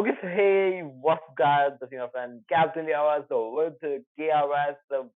Okay, so hey, what's up, guys? This is your friend Captain Drs. So with KRS,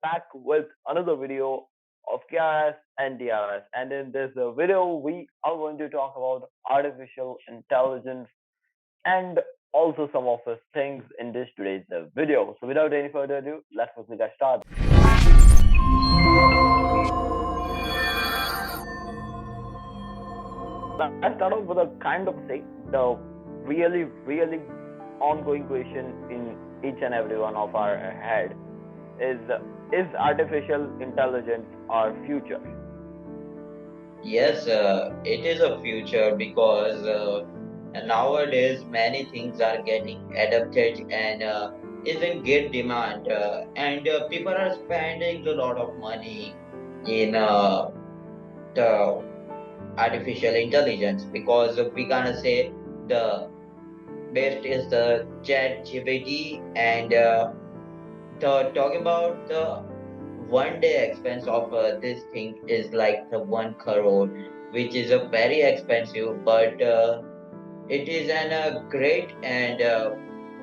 back with another video of KRS and DRS. And in this video, we are going to talk about artificial intelligence and also some of the things in this today's video. So without any further ado, let's quickly get started. Let's start off with a kind of thing, the really ongoing question in each and every one of our head is artificial intelligence our future? Yes, it is a future because nowadays many things are getting adapted and is in great demand, and people are spending a lot of money in the artificial intelligence because we gonna say the best is the chat GPT and the talking about the one day expense of this thing is like the 1 crore, which is a very expensive, but it is an great and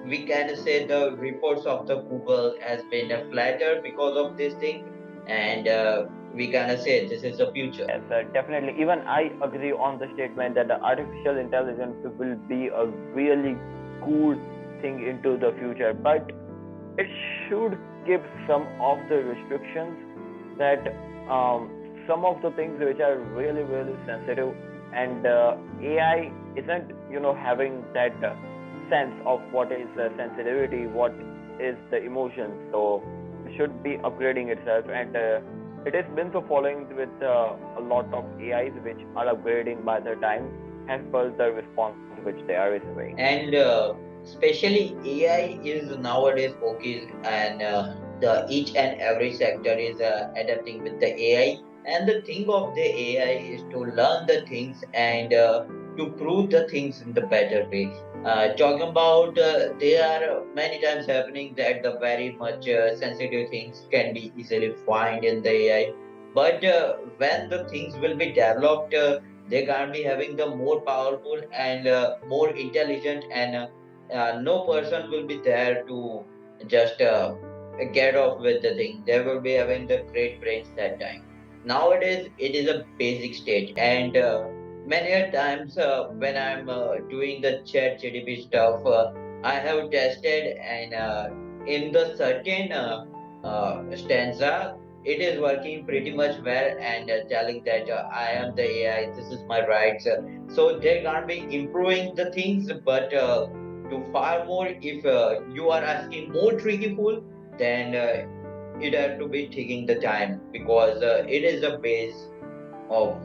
we can say the reports of the Google has been flattered because of this thing, and we gonna say this is the future. Yes, definitely. Even I agree on the statement that the artificial intelligence will be a really cool thing into the future, but it should keep some of the restrictions that some of the things which are really sensitive, and AI isn't having that sense of what is sensitivity, what is the emotion. So it should be upgrading itself, and it has been so following with a lot of AIs which are upgrading by the time as per the response which they are receiving. And especially AI is nowadays focused and the each and every sector is adapting with the AI. And the thing of the AI is to learn the things and to prove the things in the better way. Talking about there are many times happening that the very much sensitive things can be easily find in the AI. But when the things will be developed, they can be having the more powerful and more intelligent, and no person will be there to just get off with the thing. They will be having the great brains that time. Nowadays it is a basic stage, and many a times when I'm doing the chat gdp stuff, I have tested, and in the certain stanza it is working pretty much well, and telling that I am the AI, this is my rights. So they can't be improving the things, but to far more, if you are asking more tricky fool, then it have to be taking the time because it is the base of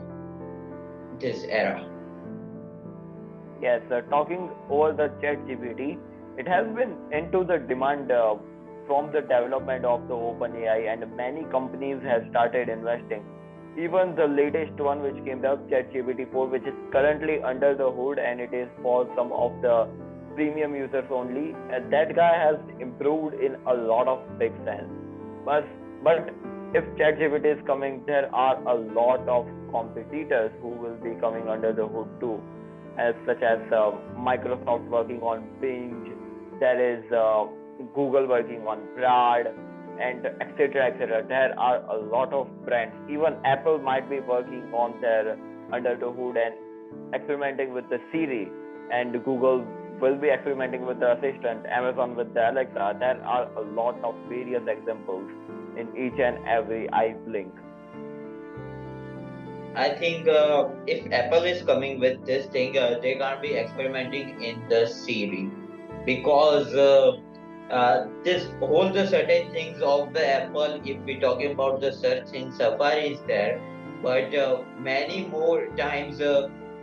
this era. Yes, talking over the chat GPT, it has been into the demand from the development of the OpenAI, and many companies have started investing. Even the latest one which came out, ChatGPT 4, which is currently under the hood and it is for some of the premium users only. That guy has improved in a lot of big sense. But but if ChatGPT is coming, there are a lot of competitors who will be coming under the hood too, as such as Microsoft working on Bing, there is Google working on Brad, and etc. There are a lot of brands. Even Apple might be working on their under the hood and experimenting with the Siri, and Google will be experimenting with the assistant, Amazon with the Alexa. There are a lot of various examples in each and every eye blink. I think if Apple is coming with this thing, they can't be experimenting in the Siri because this whole the certain things of the Apple. If we talking about the search in Safari is there, but many more times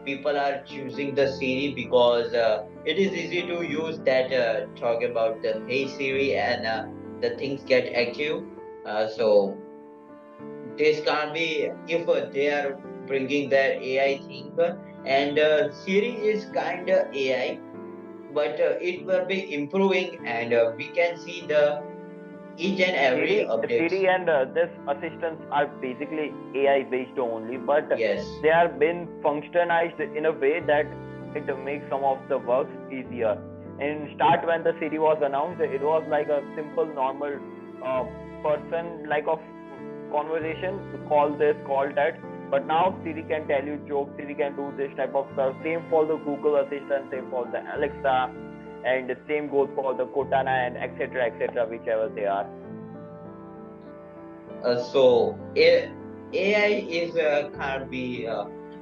people are choosing the Siri because it is easy to use that. Talk about the Hey Siri, and the things get active. So this can't be if they are bringing their AI thing, and Siri is kind of AI, but it will be improving, and we can see the each and every updates. Siri and this assistants are basically AI based only, but Yes, they are been functionized in a way that it makes some of the works easier. In start, when the Siri was announced, it was like a simple, normal uh, person, like of conversation. Call this, call that. But now Siri can tell you jokes. Siri can do this type of stuff. Same for the Google Assistant. Same for the Alexa, and the same goes for the Cortana and etc. Whichever they are. AI is can't be.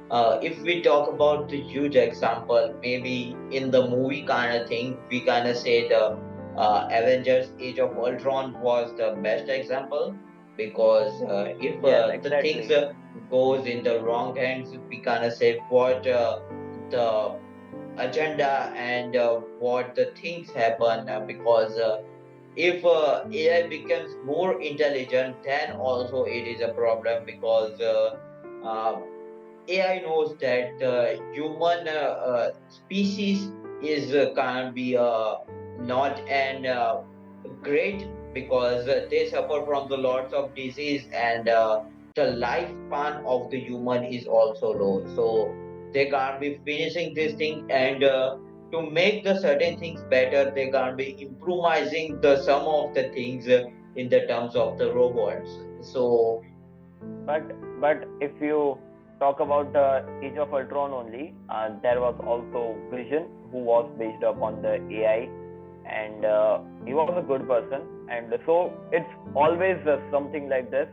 If we talk about the huge example, maybe in the movie kind of thing, we kind of say the Avengers Age of Ultron was the best example, because if Yes, the things exactly. goes in the wrong hands, we kind of say what the agenda and what the things happen, because if AI becomes more intelligent, then also it is a problem, because uh, AI knows that the human species is can be not an great, because they suffer from the lots of disease, and the lifespan of the human is also low. So they can't be finishing this thing, and to make the certain things better, they can't be improvising the some of the things in the terms of the robots. So But if you talk about the Age of Ultron only, there was also Vision, who was based upon the AI, and he was a good person. And so it's always something like this.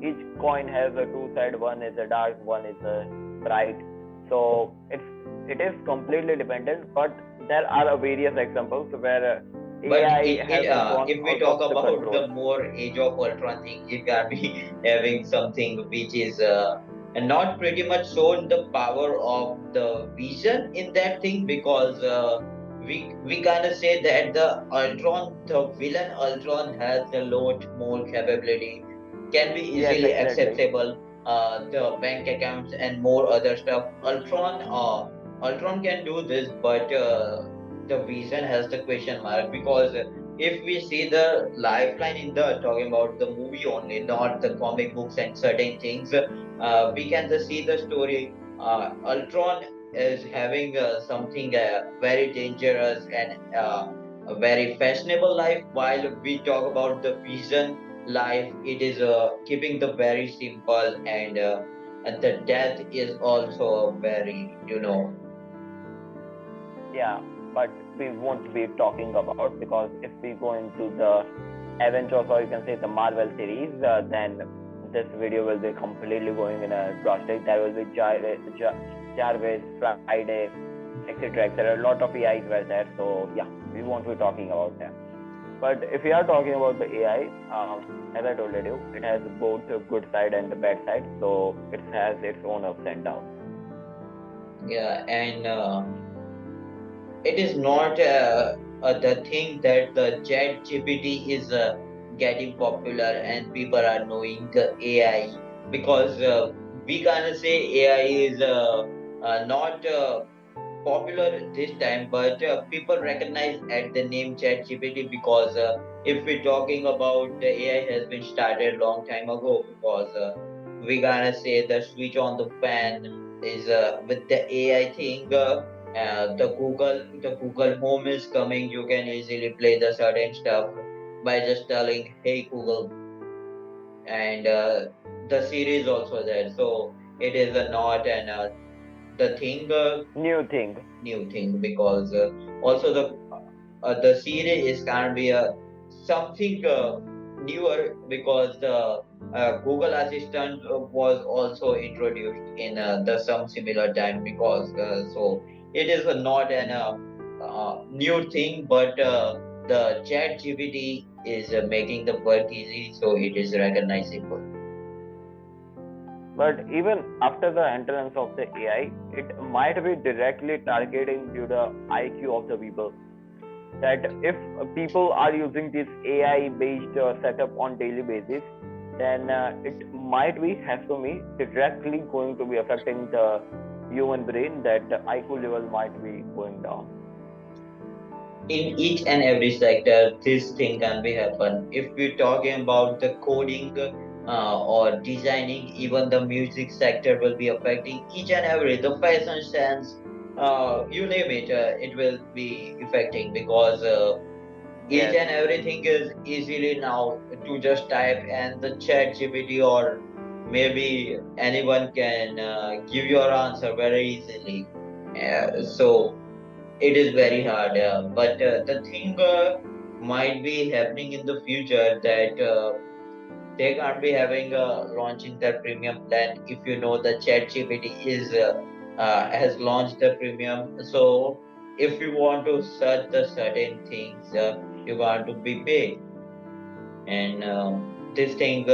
Each coin has a two side. One is a dark, one is a bright. So it is completely dependent. But there are various examples where but AI has gone if we out of talk the about control. the more Age of Ultron thing, it can be having something which is not pretty much shown the power of the vision in that thing, because we kind of say that the villain Ultron has a lot more capability, can be Yes, easily exactly. accessible, the bank accounts and more other stuff. Ultron can do this, but the vision has the question mark, because if we see the lifeline in the talking about the movie only, not the comic books and certain things, we can just see the story. Ultron is having something very dangerous and a very fashionable life, while we talk about the vision life, it is keeping the very simple, and the death is also very, Yeah, but we won't be talking about, because if we go into the Avengers, or you can say the Marvel series, then this video will be completely going in a drastic. There will be Jarvis, Friday, etc. A lot of AIs were there, so yeah, we won't be talking about them. But if we are talking about the AI, as I told you, it has both the good side and the bad side, so it has its own ups and downs. yeah, and it is not the thing that the chat GPT is getting popular and people are knowing AI, because we kind of say AI is not popular this time, but people recognize at the name chat GPT, because if we're talking about the AI has been started long time ago, because we gonna say the switch on the fan is with the AI thing. The Google Home is coming. You can easily play the certain stuff by just telling, "Hey Google," and the series also there. So it is not an the thing New thing. new thing, because also the series is can be a something newer, because the Google Assistant was also introduced in the some similar time, because so it is not an new thing, but the Chat GPT is making the work easy, so it is recognizable. But even after the entrance of the AI, it might be directly targeting to the IQ of the people. That if people are using this AI based setup on daily basis, then it might be, has to be directly going to be affecting the human brain, that the IQ level might be going down. In each and every sector, this thing can be happen. If we're talking about the coding or designing, even the music sector will be affecting each and every, the fashion sense, you name it, it will be affecting because each Yes. and everything is easily now to just type and the chat GPT or maybe anyone can give your answer very easily. So it is very hard. But the thing might be happening in the future that they can't be having launching their premium plan if you know the chat GPT is has launched the premium. So if you want to search the certain things, you want to be paid, and this thing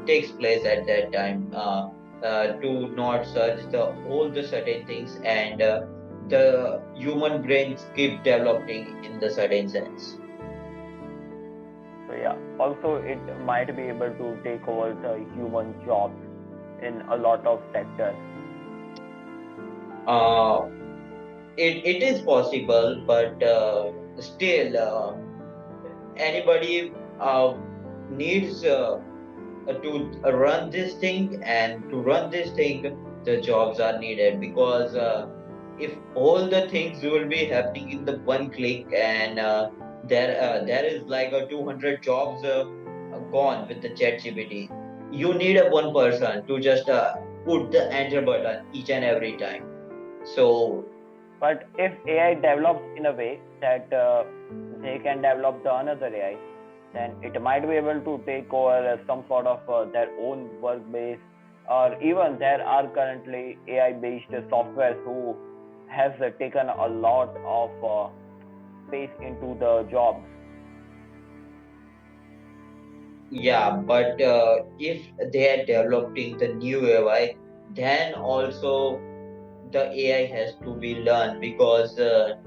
takes place at that time to not search the all the certain things, and the human brains keep developing in the certain sense. So yeah, also it might be able to take over the human jobs in a lot of sectors. Uh, it is possible, but still, anybody needs to run this thing, and to run this thing, the jobs are needed because if all the things will be happening in the one click, and there is like a 200 jobs gone with the chat GPT, you need a one person to just put the enter button each and every time. So But if AI develops in a way that they can develop the another AI, then it might be able to take over some sort of their own workplace, or even there are currently AI-based software who has taken a lot of space into the jobs. yeah, but if they are developing the new AI, then also the AI has to be learned because the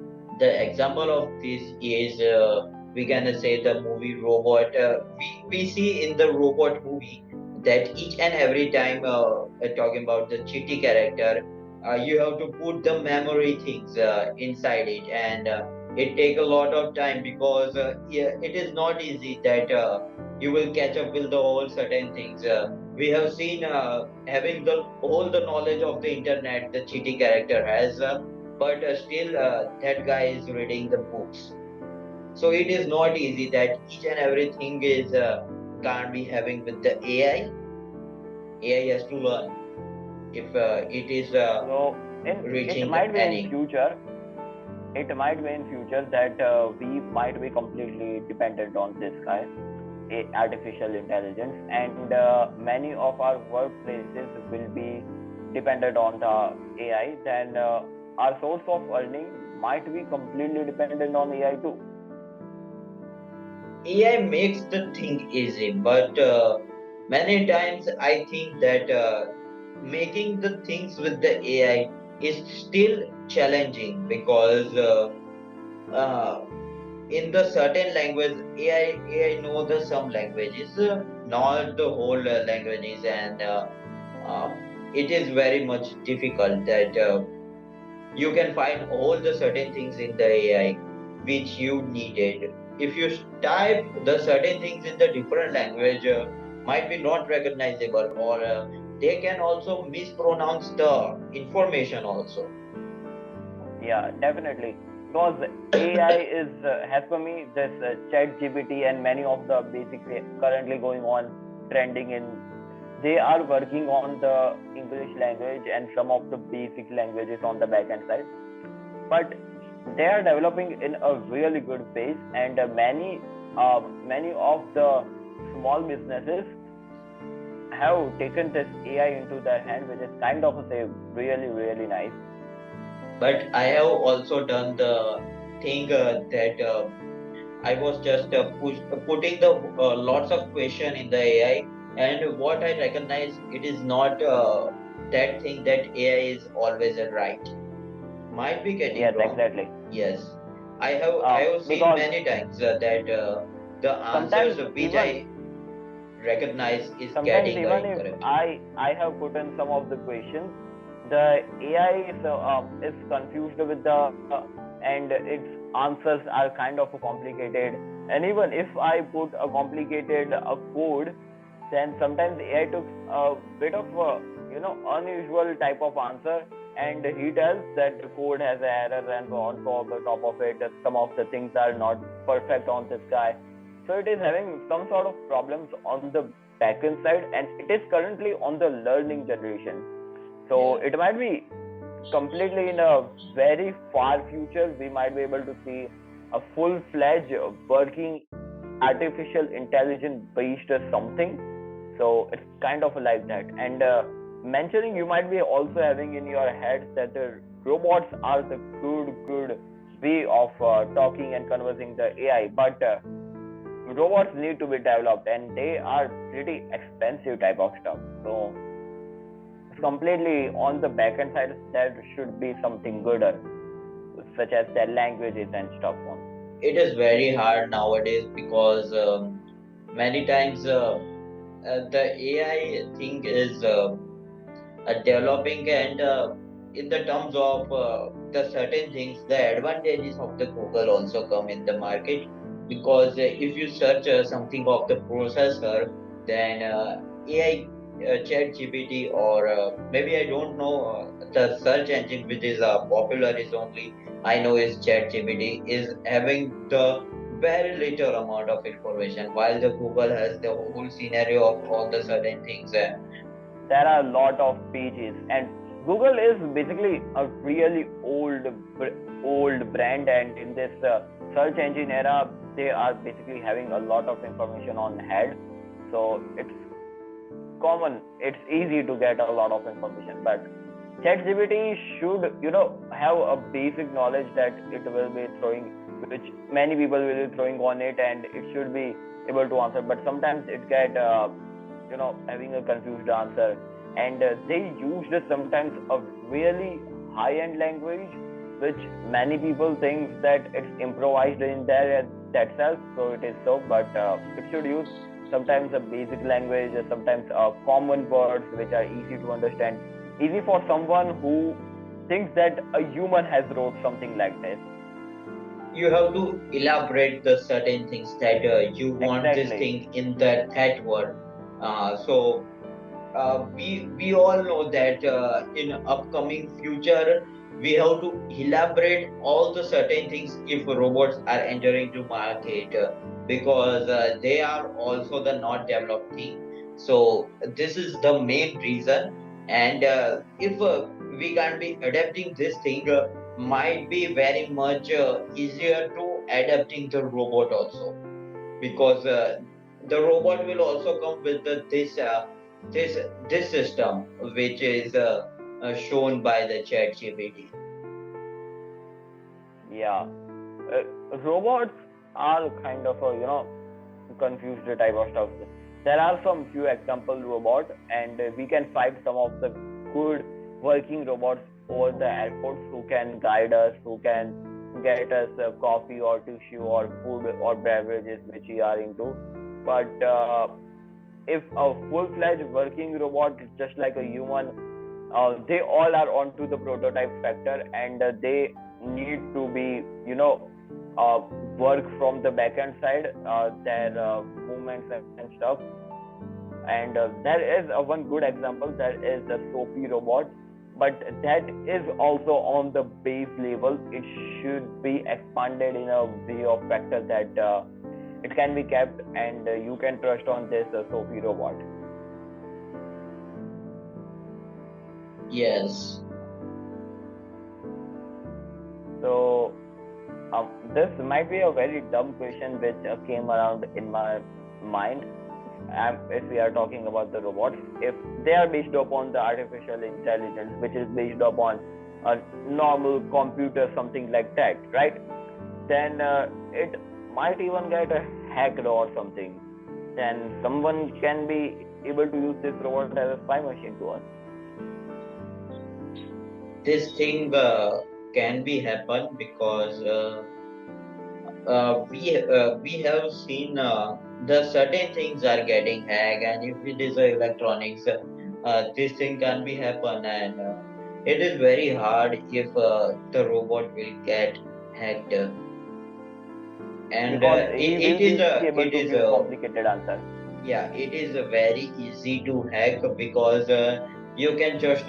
example of this is we can say the movie Robot. We see in the Robot movie that each and every time talking about the Chitty character, you have to put the memory things inside it, and it take a lot of time because yeah, it is not easy that you will catch up with the all certain things. We have seen having the all the knowledge of the internet the cheaty character has, but still that guy is reading the books. So it is not easy that each and everything is can't be having with the AI. AI has to learn if it is So in it reaching might be in any. future, it might be in future that we might be completely dependent on this guy, artificial intelligence, and many of our workplaces will be dependent on the AI. Then our source of earning might be completely dependent on AI too. AI makes the thing easy, but many times I think that making the things with the AI is still challenging because uh, in the certain language AI know the some languages, not the whole languages, and it is very much difficult that you can find all the certain things in the AI which you needed. If you type the certain things in the different language, might be not recognizable, or they can also mispronounce the information also. Yeah, definitely. Because AI is, as per me, this Chat GPT and many of the basically currently going on trending in, they are working on the English language and some of the basic languages on the backend side. But they are developing in a really good pace, and many of the small businesses have taken this AI into their hand, which is kind of say really nice. But I have also done the thing that I was just putting the lots of question in the AI, and what I recognize it is not that thing that AI is always a right. Might be getting Yes, wrong. exactly. Yes, I have seen Because many times that the answers sometimes which even I recognize is sometimes getting even if incorrect. I have put in some of the questions, the AI is confused with the and its answers are kind of complicated. And even if I put a complicated code, then sometimes AI took a bit of a unusual type of answer, and he tells that the code has an error, and on top of it, some of the things are not perfect on this guy. So it is having some sort of problems on the backend side, and it is currently on the learning generation. So Yeah. it might be completely in a very far future, we might be able to see a full-fledged working artificial intelligence based something. So it's kind of like that. And mentioning, you might be also having in your head that the robots are the good way of talking and conversing the AI, but robots need to be developed, and they are pretty expensive type of stuff. So it's completely on the backend side. There should be something gooder, such as their languages and stuff on. It is very hard nowadays because many times the AI thing is developing, and in the terms of the certain things, the advantages of the Google also come in the market, because if you search something of the processor, then AI, chat gpt, or maybe I don't know, the search engine which is popular is only I know is chat gpt, is having the very little amount of information, while the Google has the whole scenario of all the certain things. There are a lot of pages, and Google is basically a really old brand, and in this search engine era, they are basically having a lot of information on hand. So it's common, it's easy to get a lot of information, but ChatGPT should have a basic knowledge that it will be throwing, which many people will be throwing on it, and it should be able to answer. But sometimes it get having a confused answer, and they used sometimes a really high end language, which many people think that it's improvised in there that self, so it is so, but it should use sometimes a basic language, sometimes common words which are easy to understand, easy for someone who thinks that a human has wrote something like this. You have to elaborate the certain things that you want this Exactly. thing in that word. So we all know that in upcoming future we have to elaborate all the certain things if robots are entering to market, because they are also the not developed thing. So this is the main reason, and if we can be adapting this thing, might be very much easier to adapting the robot also, because the robot will also come with this this system which is shown by the chat gpt. Yeah. Robots are kind of a confused type of stuff. There are some few example robots, and we can find some of the good working robots over the airports who can guide us, who can get us coffee or tissue or food or beverages which we are into. But if a full-fledged working robot is just like a human, they all are onto the prototype factor, and they need to be uh, work from the backend side, their movements and stuff. And there is one good example, that is the Sophie robot, but that is also on the base level. It should be expanded in a way of factor that it can be kept, and you can trust on this Sophie robot. Yes. So this might be a very dumb question which came around in my mind. If we are talking about the robots, if they are based upon the artificial intelligence, which is based upon a normal computer, something like that, right? Then it might even get hacked or something. Then someone can be able to use this robot as a spy machine to us. This thing can be happen because we have seen the certain things are getting hacked, and if it is electronics, this thing can be happen, and it is very hard if the robot will get hacked, and Because he will be able to it give is complicated answers. yeah, it is very easy to hack, because you can just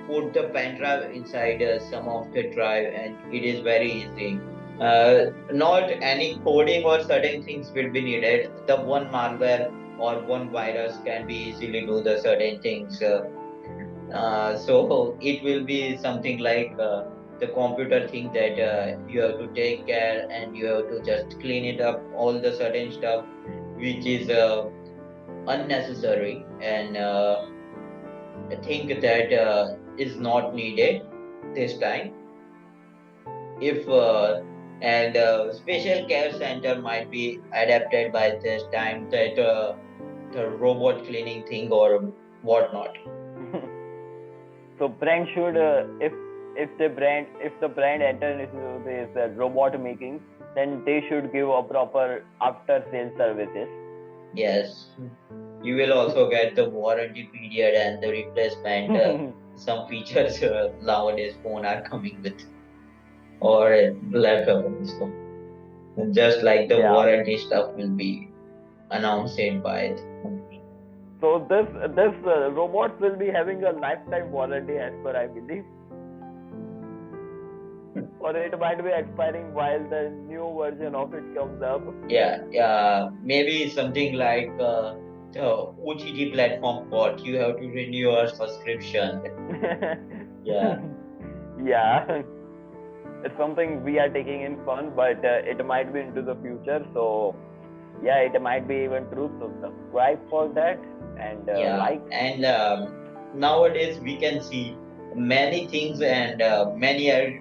put the pen drive inside some of the drive, and it is very easy. Not any coding or certain things will be needed. The one malware or one virus can be easily do the certain things. So it will be something like the computer thing that you have to take care and you have to just clean it up, all the certain stuff which is unnecessary, and I think that is not needed this time. If and special care center might be adapted by this time, that the robot cleaning thing or whatnot. So brand should, if the brand enters into this robot making, then they should give a proper after sales services. Yes, you will also get the warranty period and the replacement. Some features nowadays phone are coming with, or laptop also. Just like the warranty stuff will be announced by the company. So this robots will be having a lifetime warranty, as per I believe, or it might be expiring while the new version of it comes up. Yeah, maybe something like the OTT platform bought. You have to renew your subscription. Yeah. Yeah. It's something we are taking in fun, but it might be into the future. So yeah, it might be even true. So subscribe for that and like. And nowadays we can see many things and many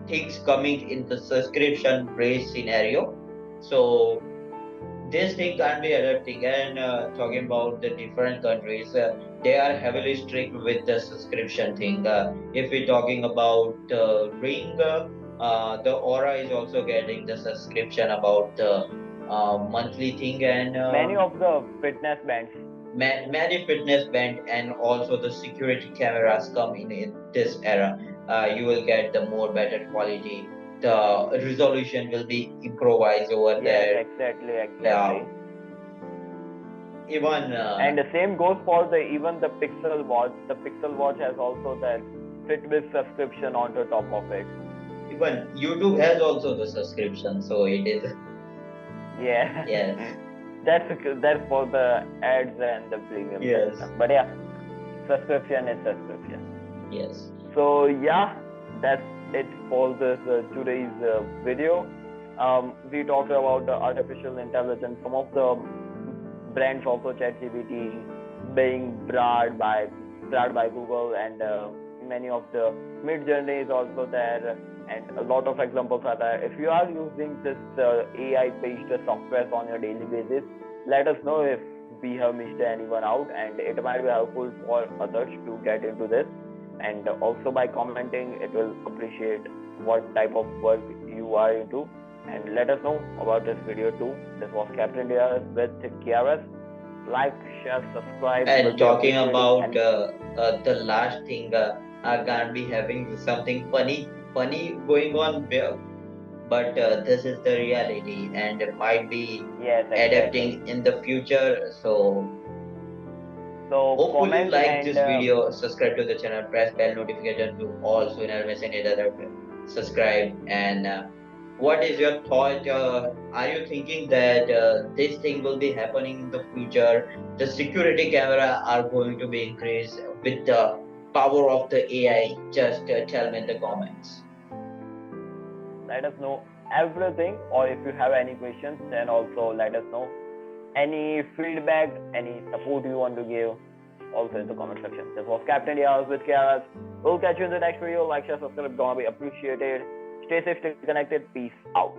things coming in the subscription based scenario. So this thing can be adapting, and talking about the different countries, they are heavily strict with the subscription thing. If we're talking about Ring, the Aura is also getting the subscription about the monthly thing, and many of the fitness bands. Many fitness band and also the security cameras come in this era. You will get the more better quality. The resolution will be improvised over there. Exactly. Even and the same goes for even the Pixel Watch. The Pixel Watch has also that fitness subscription on the top of it. Even YouTube has also the subscription, so it is. Yeah. Yes. That's for the ads and the premium. Yes. System. But yeah, subscription is subscription. Yes. So yeah, that's it for this today's video. We talked about the artificial intelligence. Some of the brands also ChatGPT being brought by Google, and many of the Mid-Journey is also there, and a lot of examples are there. If you are using this AI-based software on your daily basis, let us know if we have missed anyone out, and it might be helpful for others to get into this. And also by commenting, it will appreciate what type of work you are into. And let us know about this video too. This was Captain Drs with Krs. Like, share, subscribe. And talking about the last thing, I can't be having something funny going on, but this is the reality, and it might be adapting in the future. So hopefully like this video, subscribe to the channel, press bell notification to also never miss any other subscribe. And what is your thought? Are you thinking that this thing will be happening in the future? The security camera are going to be increased with the power of the AI? Just tell me in the comments. Let us know everything, or if you have any questions, then also let us know. Any feedback, any support you want to give, also in the comment section. This was Captain Drs with Krs. We'll catch you in the next video. Like, share, subscribe, gonna be appreciated. Stay safe, stay connected. Peace out.